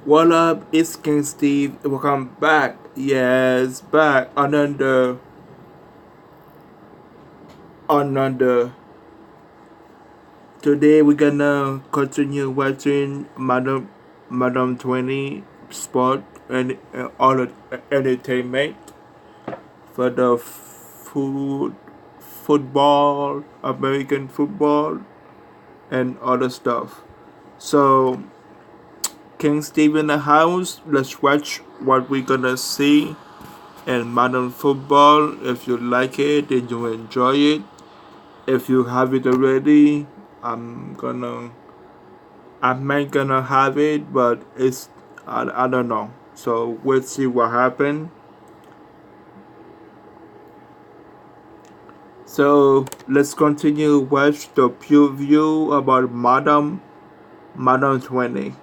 What up? It's King Steve. Welcome back. Yes, back another. Today we're gonna continue watching Madam 20 sport and all entertainment for the football, American football, and other stuff. So King Steve in the house. Let's watch what we're gonna see and modern football. If you like it and you enjoy it, if you have it already, I'm gonna I might gonna have it, but I don't know. So we'll see what happen. So let's continue watch the preview about Madam 20.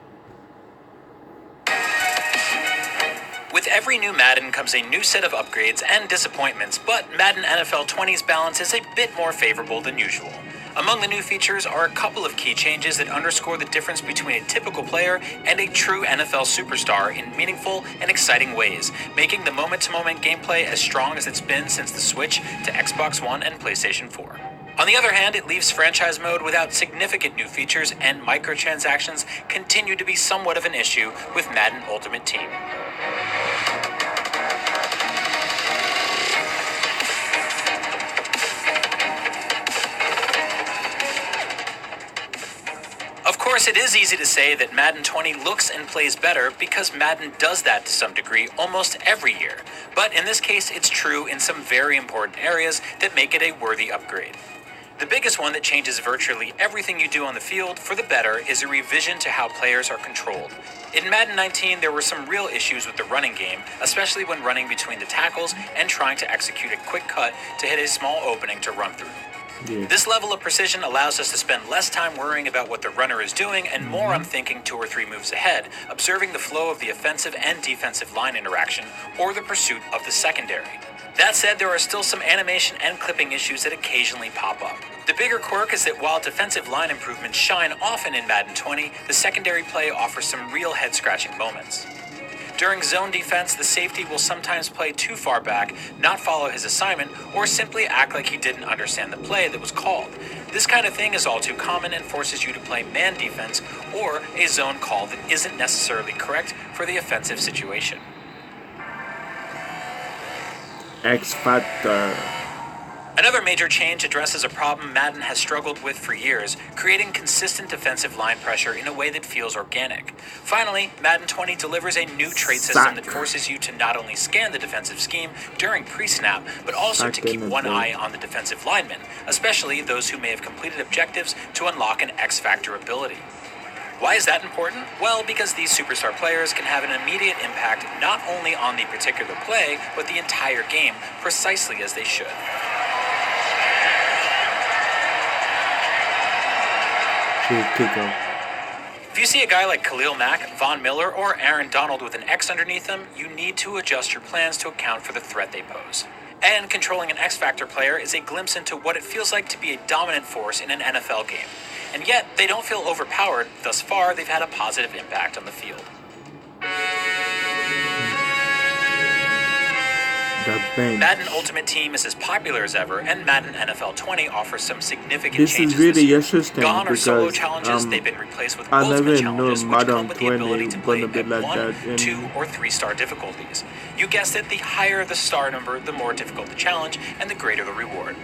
With every new Madden comes a new set of upgrades and disappointments, but Madden NFL 20's balance is a bit more favorable than usual. Among the new features are a couple of key changes that underscore the difference between a typical player and a true NFL superstar in meaningful and exciting ways, making the moment-to-moment gameplay as strong as it's been since the switch to Xbox One and PlayStation 4. On the other hand, it leaves franchise mode without significant new features, and microtransactions continue to be somewhat of an issue with Madden Ultimate Team. Of course, it is easy to say that Madden 20 looks and plays better because Madden does that to some degree almost every year. But in this case, it's true in some very important areas that make it a worthy upgrade. The biggest one that changes virtually everything you do on the field for the better is a revision to how players are controlled. In Madden 19, there were some real issues with the running game, especially when running between the tackles and trying to execute a quick cut to hit a small opening to run through. Yeah. This level of precision allows us to spend less time worrying about what the runner is doing and more on thinking 2 or 3 moves ahead, observing the flow of the offensive and defensive line interaction or the pursuit of the secondary. That said, there are still some animation and clipping issues that occasionally pop up. The bigger quirk is that while defensive line improvements shine often in Madden 20, the secondary play offers some real head-scratching moments. During zone defense, the safety will sometimes play too far back, not follow his assignment, or simply act like he didn't understand the play that was called. This kind of thing is all too common and forces you to play man defense or a zone call that isn't necessarily correct for the offensive situation. X Factor. Another major change addresses a problem Madden has struggled with for years, creating consistent defensive line pressure in a way that feels organic. Finally, Madden 20 delivers a new trait system that forces you to not only scan the defensive scheme during pre-snap, but also to keep one eye on the defensive linemen, especially those who may have completed objectives to unlock an X-Factor ability. Why is that important? Well, because these superstar players can have an immediate impact not only on the particular play, but the entire game, precisely as they should. If you see a guy like Khalil Mack, Von Miller, or Aaron Donald with an X underneath them, you need to adjust your plans to account for the threat they pose. And controlling an X-Factor player is a glimpse into what it feels like to be a dominant force in an NFL game. And yet, they don't feel overpowered. Thus far, they've had a positive impact on the field. Madden Ultimate Team is as popular as ever, and Madden NFL 20 offers some significant changes really this year. interesting Gone are solo because, challenges, they've been replaced with I ultimate never challenges, knew which come Madden with the ability to 20 play gonna be at like 1, that in- 2, or 3-star difficulties. You guessed it, the higher the star number, the more difficult the challenge, and the greater the reward.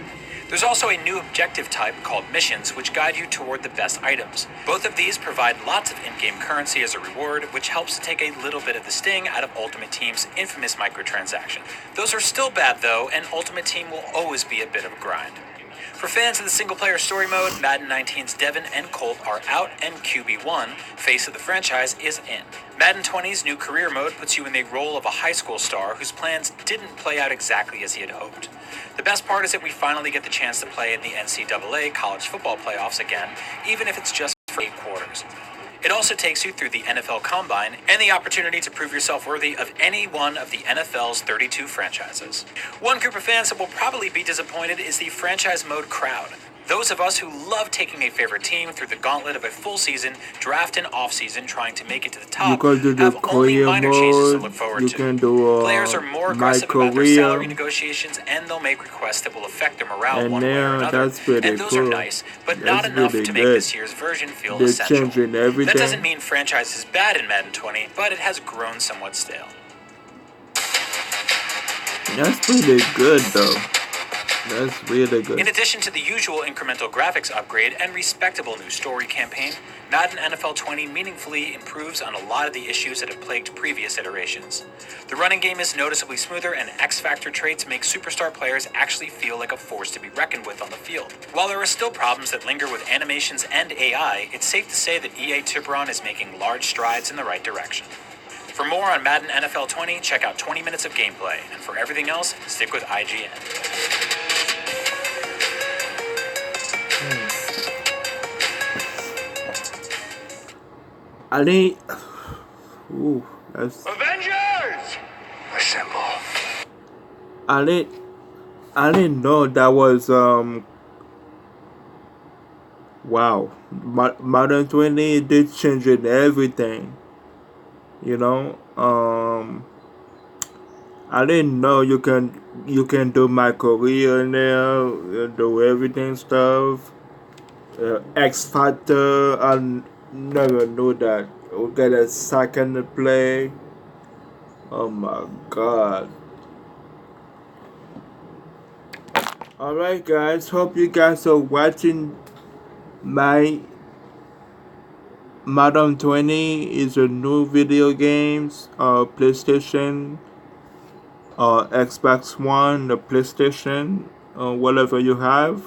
There's also a new objective type called missions, which guide you toward the best items. Both of these provide lots of in-game currency as a reward, which helps to take a little bit of the sting out of Ultimate Team's infamous microtransaction. Those are still bad though, and Ultimate Team will always be a bit of a grind. For fans of the single-player story mode, Madden 19's Devin and Colt are out, and QB1, face of the franchise, is in. Madden 20's new career mode puts you in the role of a high school star whose plans didn't play out exactly as he had hoped. The best part is that we finally get the chance to play in the NCAA college football playoffs again, even if it's just for 8 quarters. It also takes you through the NFL Combine and the opportunity to prove yourself worthy of any one of the NFL's 32 franchises. One group of fans that will probably be disappointed is the franchise mode crowd. Those of us who love taking a favorite team through the gauntlet of a full season, draft and off-season trying to make it to the You top can do the have only career minor changes to mode. look forward You to. can do Players are more my aggressive about their salary career, negotiations, and they'll make requests that will affect their morale and one way or now another. that's pretty And those are cool. nice, but not That's enough really to make good. this year's version feel They're essential. changing That doesn't everything. mean franchise is bad in Madden 20, but it has grown somewhat stale. That's pretty good though. That's really In good. addition to the usual incremental graphics upgrade and respectable new story campaign, Madden NFL 20 meaningfully improves on a lot of the issues that have plagued previous iterations. The running game is noticeably smoother, and X-Factor traits make superstar players actually feel like a force to be reckoned with on the field. While there are still problems that linger with animations and AI, it's safe to say that EA Tiburon is making large strides in the right direction. For more on Madden NFL 20, check out 20 minutes of gameplay, and for everything else, stick with IGN. I think. Ooh, that's. Avengers! Assemble. I didn't. I didn't know that was Wow, Modern 20 did change in everything. You know. I didn't know you can do my career now, do everything stuff. X Factor, I never knew that. We get a second to play. Oh my god. Alright guys, hope you guys are watching my Madden 20 is a new video games, PlayStation, Xbox One, the PlayStation, whatever you have.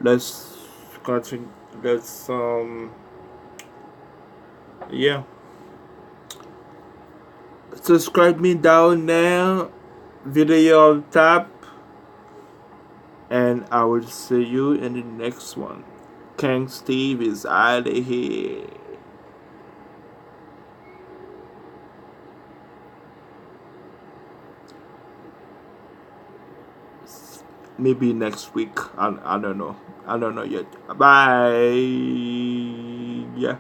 Let's continue. Let's yeah. Subscribe me down there, video on top, and I will see you in the next one. King Steve is out of here. Maybe next week. I don't know. I don't know yet. Bye. Yeah.